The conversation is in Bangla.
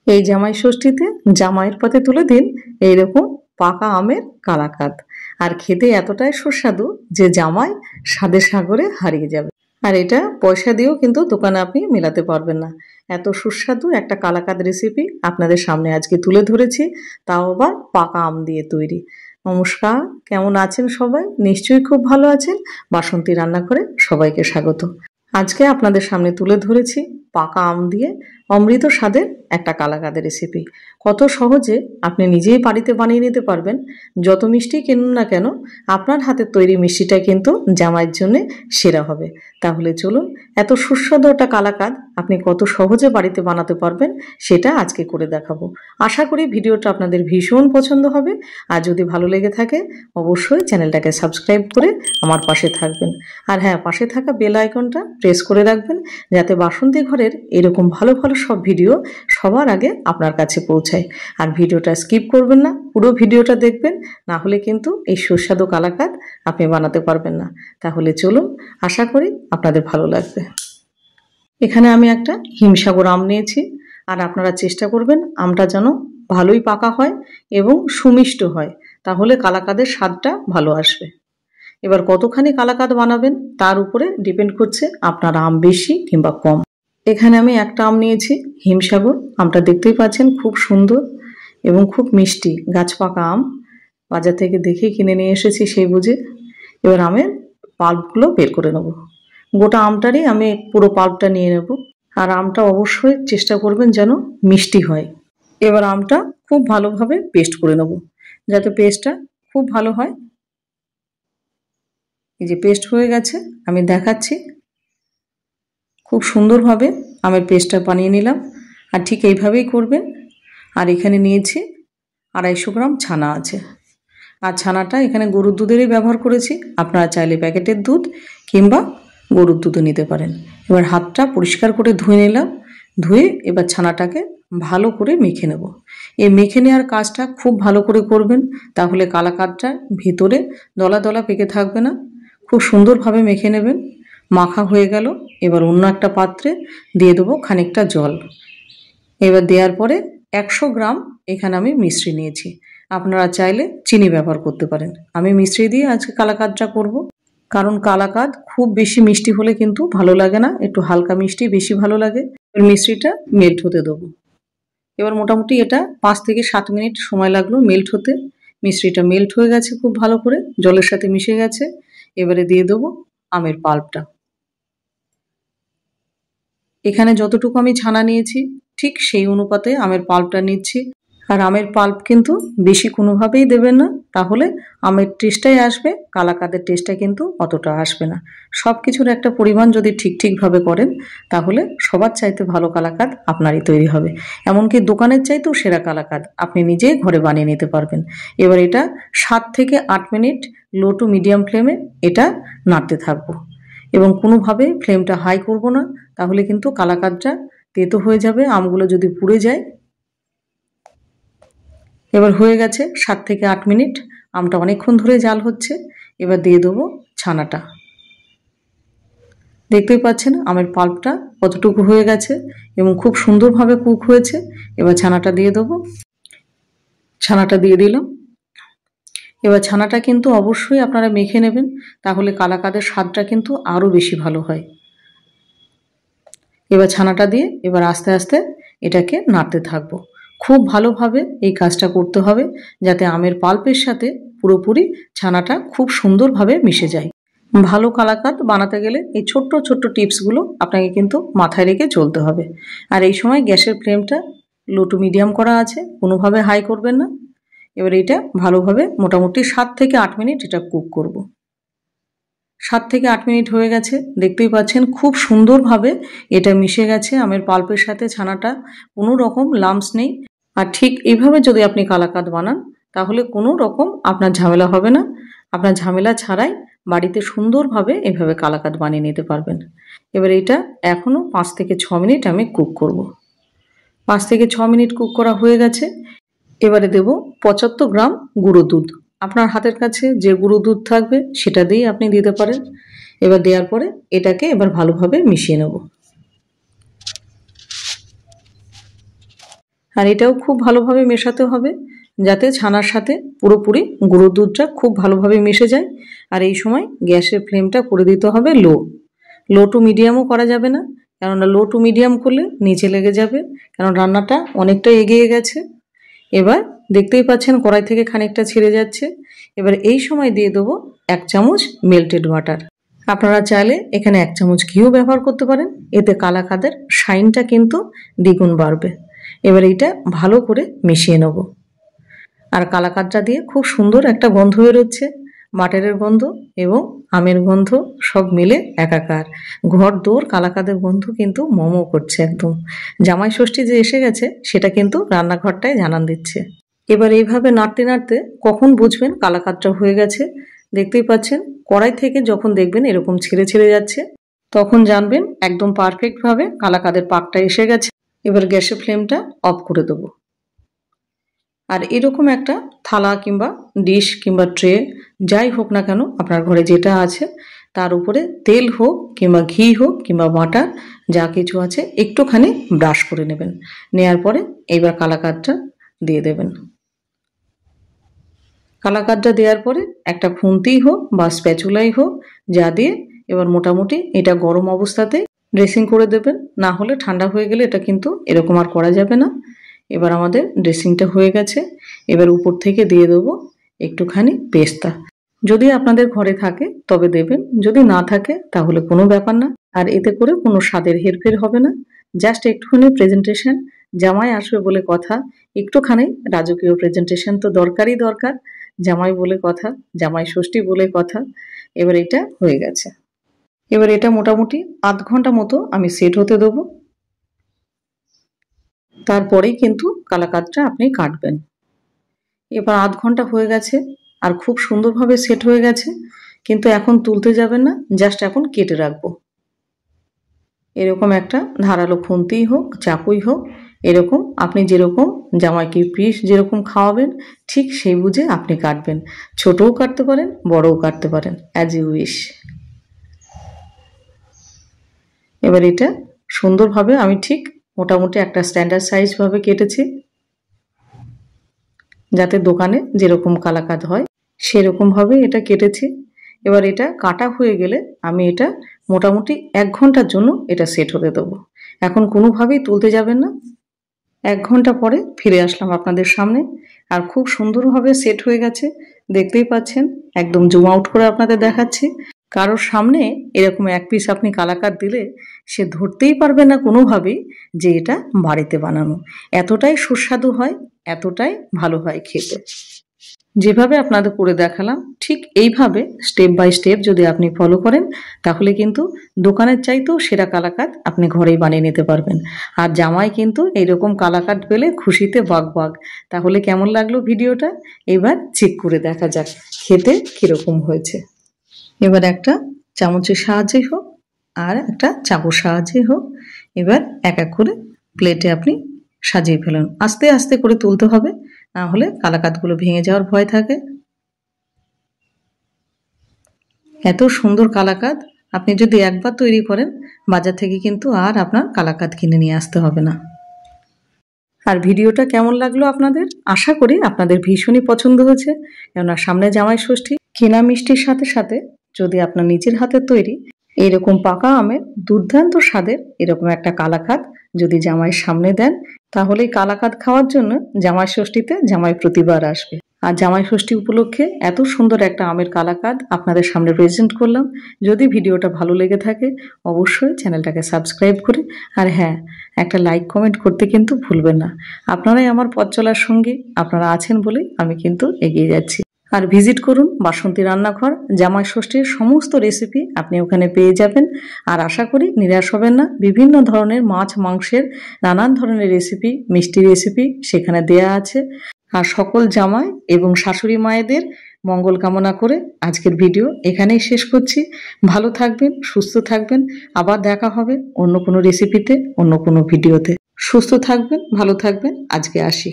এই জামাই ষষ্ঠীতে জামাইয়ের পাতে তুলে দিন এইরকম পাকা আমের কালাকাঁদ। আর খেতে এতটাই সুস্বাদু যে জামাই স্বাদে সাগরে হারিয়ে যাবে। আর এটা পয়সা দিয়েও কিন্তু দোকানে আপনি মেলাতে পারবেন না। এত সুস্বাদু একটা কালাকাঁদ রেসিপি আপনাদের সামনে আজকে তুলে ধরেছি, তাও আবার পাকা আম দিয়ে তৈরি। নমস্কার, কেমন আছেন সবাই? নিশ্চয়ই খুব ভালো আছেন। বাসন্তী রান্নাঘরে সবাইকে স্বাগত। আজকে আপনাদের সামনে তুলে ধরেছি পাকা আম দিয়ে অমৃত স্বাদের একটা কালাকাঁদের রেসিপি। কত সহজে আপনি নিজেই বাড়িতে বানিয়ে নিতে পারবেন। যত মিষ্টি কিনুন না কেন, আপনার হাতের তৈরি মিষ্টিটা কিন্তু জামাইয়ের জন্য সেরা হবে। তাহলে চলুন, এত সুস্বাদু একটা কালাকাঁদ আপনি কত সহজে বাড়িতে বানাতে পারবেন সেটা আজকে করে দেখাবো। আশা করি ভিডিওটা আপনাদের ভীষণ পছন্দ হবে। আর যদি ভালো লেগে থাকে অবশ্যই চ্যানেলটাকে সাবস্ক্রাইব করে আমার পাশে থাকবেন। আর হ্যাঁ, পাশে থাকা বেল আইকনটা প্রেস করে রাখবেন, যাতে বাসন্তী ঘরের এরকম ভালো ভালো সব ভিডিও সবার আগে আপনার কাছে পৌঁছায়। আর ভিডিওটা স্কিপ করবেন না, পুরো ভিডিওটা দেখবেন, না হলে কিন্তু এই সুস্বাদু কালাকাঁদ আপনি বানাতে পারবেন না। তাহলে চলুন, আশা করি আপনাদের ভালো লাগবে। এখানে আমি একটা হিমসাগর আম নিয়েছি। আর আপনারা চেষ্টা করবেন আমটা যেন ভালোই পাকা হয় এবং সুমিষ্ট হয়, তাহলে কালাকাঁদের স্বাদটা ভালো আসবে। এবার কতখানি কালাকাঁদ বানাবেন তার উপরে ডিপেন্ড করছে আপনার আম বেশি কিংবা কম। এখানে আমি একটা আম নিয়েছি, হিমসাগর। আমটা দেখতেই পাচ্ছেন খুব সুন্দর এবং খুব মিষ্টি, গাছ পাকা আম। বাজার থেকে দেখে কিনে নিয়ে এসেছি সেই বুঝে। এবার আমের পাল্পগুলো বের করে নেব। গোটা আমটারই আমি পুরো পাল্পটা নিয়ে নেব। আর আমটা অবশ্যই চেষ্টা করবেন যেন মিষ্টি হয়। এবার আমটা খুব ভালোভাবে পেস্ট করে নেব, যাতে পেস্টটা খুব ভালো হয়। এই যে পেস্ট হয়ে গেছে, আমি দেখাচ্ছি। খুব সুন্দরভাবে আমের পেস্টটা বানিয়ে নিলাম। আর ঠিক এইভাবেই করবেন। আর এখানে নিয়েছি 250 গ্রাম ছানা আছে। আর ছানাটা এখানে গরুর দুধেরই ব্যবহার করেছি। আপনারা চাইলে প্যাকেটের দুধ কিংবা গরুর দুধও নিতে পারেন। এবার হাতটা পরিষ্কার করে ধুয়ে নিলাম। ধুয়ে এবার ছানাটাকে ভালো করে মেখে নেব। এই মেখে নেওয়ার কাজটা খুব ভালো করে করবেন, তাহলে কালাকাঁদটা ভিতরে দলা দলা পেকে থাকবে না। খুব সুন্দরভাবে মেখে নেবেন। মাখা হয়ে গেল। এবার অন্য একটা পাত্রে দিয়ে দেবো খানিকটা জল। এবার দেওয়ার পরে 100 গ্রাম এখানে আমি মিশ্রি নিয়েছি। আপনারা চাইলে চিনি ব্যবহার করতে পারেন। আমি মিশ্রি দিয়ে আজকে কালাকাঁদটা করব, কারণ কালাকাঁদ খুব বেশি মিষ্টি হলে কিন্তু ভালো লাগে না, একটু হালকা মিষ্টি বেশি ভালো লাগে। মিশ্রিটা মেল্ট হতে দেবো। এবার মোটামুটি এটা 5 থেকে 7 মিনিট সময় লাগলো মেল্ট হতে। মিশ্রিটা মেল্ট হয়ে গেছে খুব ভালো করে, জলের সাথে মিশে গেছে। এবারে দিয়ে দেবো আমের পাল্পটা। এখানে যতটুকু আমি ছানা নিয়েছি ঠিক সেই অনুপাতে আমের পাল্পটা নিচ্ছি। আর আমের পাল্প কিন্তু বেশি কোনোভাবেই দেবেন না, তাহলে আমের টেস্টটাই আসবে, কালাকাঁদের টেস্টটা কিন্তু অতটা আসবে না। সব কিছুর একটা পরিমাণ যদি ঠিকভাবে করেন, তাহলে সবার চাইতে ভালো কালাকাঁদ আপনারই তৈরি হবে। এমনকি দোকানের চাইতেও সেরা কালাকাঁদ আপনি নিজেই ঘরে বানিয়ে নিতে পারবেন। এবার এটা 7 থেকে 8 মিনিট লো টু মিডিয়াম ফ্লেমে এটা নাড়তে থাকবো। এবং কোনোভাবে ফ্লেমটা হাই করব না, তাহলে কিন্তু কালাকাঁদটা তেতো হয়ে যাবে, আমগুলো যদি পুড়ে যায়। এবার হয়ে গেছে 7 থেকে 8 মিনিট, আমটা অনেকক্ষণ ধরে জাল হচ্ছে। এবার দিয়ে দেবো ছানাটা। দেখতেই পাচ্ছেন আমের পাল্পটা কতটুকু হয়ে গেছে এবং খুব সুন্দরভাবে কুক হয়েছে। এবার ছানাটা দিয়ে দেবো। ছানাটা দিয়ে দিলাম। এবার ছানাটা কিন্তু অবশ্যই আপনারা মেখে নেবেন, তাহলে কালাকাঁদের স্বাদটা কিন্তু আরও বেশি ভালো হয়। এবার ছানাটা দিয়ে এবার আস্তে আস্তে এটাকে নাড়তে থাকবো। খুব ভালোভাবে এই কাজটা করতে হবে, যাতে আমের পাল্পের সাথে পুরোপুরি ছানাটা খুব সুন্দরভাবে মিশে যায়। ভালো কালাকাঁদ বানাতে গেলে এই ছোট্ট ছোট্ট টিপসগুলো আপনাকে কিন্তু মাথায় রেখে চলতে হবে। আর এই সময় গ্যাসের ফ্লেমটা লো টু মিডিয়াম করা আছে, কোনোভাবে হাই করবেন না। এবার এটা ভালোভাবে মোটামুটি 7 থেকে 8 মিনিট এটা কুক করব। 7 থেকে 8 মিনিট হয়ে গেছে, দেখতেই পাচ্ছেন খুব সুন্দরভাবে এটা মিশে গেছে আমের পাল্পের সাথে ছানাটা, কোনো রকম লাম্পস নেই। আর ঠিক এইভাবে যদি আপনি কালাকাঁদ বানান, তাহলে কোনো রকম আপনার ঝামেলা হবে না। আপনার ঝামেলা ছাড়াই বাড়িতে সুন্দরভাবে এভাবে কালাকাঁদ বানিয়ে নিতে পারবেন। এবার এটা এখনও 5 থেকে 6 মিনিট আমি কুক করব। 5 থেকে 6 মিনিট কুক করা হয়ে গেছে। এবারে দেব 75 গ্রাম গুঁড়ো দুধ। আপনার হাতের কাছে যে গুঁড়ো দুধ থাকবে সেটা দিয়েই আপনি দিতে পারেন। এবার দেওয়ার পরে এটাকে এবার ভালোভাবে মিশিয়ে নেব। আর এটাও খুব ভালোভাবে মেশাতে হবে যাতে ছানার সাথে পুরোপুরি গুঁড়ো দুধটা খুব ভালোভাবে মিশে যায়। আর এই সময় গ্যাসের ফ্লেমটা করে দিতে হবে লো টু মিডিয়ামও করা যাবে না, কেননা লো টু মিডিয়াম করলে নিচে লেগে যাবে, কারণ রান্নাটা অনেকটা এগিয়ে গেছে। এবার দেখতেই পাচ্ছেন কড়াই থেকে খানিকটা ছেড়ে যাচ্ছে। এবার এই সময় দিয়ে দেবো 1 চামচ মেল্টেড বাটার। আপনারা চাইলে এখানে 1 চামচ ঘিও ব্যবহার করতে পারেন, এতে কালাকাঁদের শাইনটা কিন্তু দ্বিগুণ বাড়বে। এবার এইটা ভালো করে মিশিয়ে নেব। আর কালাকাঁদটা দিয়ে খুব সুন্দর একটা গন্ধ বেরোচ্ছে, বাটারের গন্ধ এবং আমের গন্ধ সব মিলে একাকার। ঘর দৌড় কালাকাঁদের গন্ধ কিন্তু মোমো করছে একদম। জামাই ষষ্ঠী যে এসে গেছে সেটা কিন্তু রান্নাঘরটায় জানান দিচ্ছে। এবার এইভাবে নাড়তে নাড়তে কখন বুঝবেন কালাকাঁদটা হয়ে গেছে, দেখতেই পাচ্ছেন কড়াই থেকে যখন দেখবেন এরকম ছেড়ে ছেড়ে যাচ্ছে তখন জানবেন একদম পারফেক্টভাবে কালাকাঁদের পাকটা এসে গেছে। এবার গ্যাসের ফ্লেমটা অফ করে দেবো। আর এরকম একটা থালা কিংবা ডিশ কিংবা ট্রে যাই হোক না কেন আপনার ঘরে যেটা আছে তার উপরে তেল হোক কিংবা ঘি হোক কিংবা বাটার যা কিছু আছে একটুখানি ব্রাশ করে নেবেন। নেয়ার পরে এইবার কালাকাঁদটা দিয়ে দেবেন। কালাকাঁদটা দেওয়ার পরে একটা খুন্তিই হোক বা স্প্যাচুলাই হোক যা দিয়ে এবার মোটামুটি এটা গরম অবস্থাতে ড্রেসিং করে দেবেন, না হলে ঠান্ডা হয়ে গেলে এটা কিন্তু এরকম আর করা যাবে না। এবার আমাদের ড্রেসিংটা হয়ে গেছে। এবার উপর থেকে দিয়ে দেবো একটুখানি পেস্তা। যদি আপনাদের ঘরে থাকে তবে দেবেন, যদি না থাকে তাহলে কোনো ব্যাপার না। আর এতে করে কোনো স্বাদের হেরফের হবে না, জাস্ট একটুখানি প্রেজেন্টেশন। জামাই আসবে বলে কথা, একটুখানি রাজকীয় প্রেজেন্টেশন তো দরকারই দরকার। জামাই বলে কথা, জামাই ষষ্ঠী বলে কথা। এবার এটা হয়ে গেছে। এবার এটা মোটামুটি আধ ঘন্টা মতো আমি সেট হতে দেবো, তারপরেই কিন্তু কালাকাঁদটা আপনি কাটবেন। এবার আধ ঘন্টা হয়ে গেছে আর খুব সুন্দরভাবে সেট হয়ে গেছে, কিন্তু এখন তুলতে যাবেন না, জাস্ট এখন কেটে রাখবো। এরকম একটা ধারালো খুন্তিই হোক চাকুই হোক, এরকম আপনি যেরকম জামাইকে পিস যেরকম খাওয়াবেন ঠিক সেই বুঝে আপনি কাটবেন। ছোটও কাটতে পারেন, বড়ও কাটতে পারেন, অ্যাজ ইউ উইশ। এবার এটা সুন্দরভাবে আমি ঠিক মোটামুটি একটা স্ট্যান্ডার্ড সাইজভাবে কেটেছি, যাতে দোকানে যেরকম কালাকাঁদ হয় সেরকমভাবে এটা কেটেছি। এবার এটা কাটা হয়ে গেলে আমি এটা মোটামুটি 1 ঘন্টার জন্য এটা সেট হতে দেবো। এখন কোনোভাবেই তুলতে যাবেন না। 1 ঘন্টা পরে ফিরে আসলাম আপনাদের সামনে, আর খুব সুন্দরভাবে সেট হয়ে গেছে, দেখতেই পাচ্ছেন। একদম জুম আউট করে আপনাদের দেখাচ্ছি। কারোর সামনে এরকম 1 পিস আপনি কালাকাঁদ দিলে সে ধরতেই পারবে না কোনোভাবেই যে এটা বাড়িতে বানানো। এতটাই সুস্বাদু হয়, এতটাই ভালো হয় খেতে। যেভাবে আপনাদের করে দেখালাম ঠিক এইভাবে স্টেপ বাই স্টেপ যদি আপনি ফলো করেন তাহলে কিন্তু দোকানের চাইতেও সেরা কালাকাঁদ আপনি ঘরেই বানিয়ে নিতে পারবেন। আর জামাই কিন্তু এইরকম কালাকাঁদ পেলে খুশিতে বাগ। তাহলে কেমন লাগলো ভিডিওটা এবার চেক করে দেখা যাক খেতে কিরকম হয়েছে। এবার একটা চামচের সাহায্যেই হোক আর একটা চাকুর সাহায্যেই হোক এবার এক এক করে প্লেটে আপনি সাজিয়ে ফেলুন। আস্তে আস্তে করে তুলতে হবে, না হলে কালাকাঁদগুলো ভেঙে যাওয়ার ভয় থাকে। এত সুন্দর কালাকাঁদ আপনি যদি একবার তৈরি করেন বাজার থেকে কিন্তু আর আপনার কালাকাঁদ কিনে নিয়ে আসতে হবে না। আর ভিডিওটা কেমন লাগলো আপনাদের? আশা করি আপনাদের ভীষণই পছন্দ হয়েছে, কেননা সামনে জামাই ষষ্ঠী। কেনা মিষ্টির সাথে সাথে যদি আপনার নিজের হাতের তৈরি এইরকম পাকা আমের দুর্দান্ত স্বাদের এরকম একটা কালাকাঁদ যদি জামাইয়ের সামনে দেন তাহলে কালাকাঁদ খাওয়ার জন্য জামাই ষষ্ঠীতে জামাই প্রতিবার আসবে। আর জামাই ষষ্ঠী উপলক্ষে এত সুন্দর একটা আমের কালাকাঁদ আপনাদের সামনে প্রেজেন্ট করলাম। যদি ভিডিওটা ভালো লেগে থাকে অবশ্যই চ্যানেলটাকে সাবস্ক্রাইব করে আর হ্যাঁ একটা লাইক কমেন্ট করতে কিন্তু ভুলবেন না। আপনারাই আমার পথ চলার সঙ্গী, আপনারা আছেন বলেই আমি কিন্তু এগিয়ে যাচ্ছি। আর ভিজিট করুন বাসন্তী রান্নাঘর, জামাই ষষ্ঠীর সমস্ত রেসিপি আপনি ওখানে পেয়ে যাবেন। আর আশা করি নিরাশ হবেন না, বিভিন্ন ধরনের মাছ মাংসের নানান ধরনের রেসিপি, মিষ্টি রেসিপি সেখানে দেয়া আছে। আর সকল জামাই এবং শাশুড়ি মায়েদের মঙ্গল কামনা করে আজকের ভিডিও এখানেই শেষ করছি। ভালো থাকবেন, সুস্থ থাকবেন, আবার দেখা হবে অন্য কোনো রেসিপিতে, অন্য কোনো ভিডিওতে। সুস্থ থাকবেন, ভালো থাকবেন, আজকে আসি।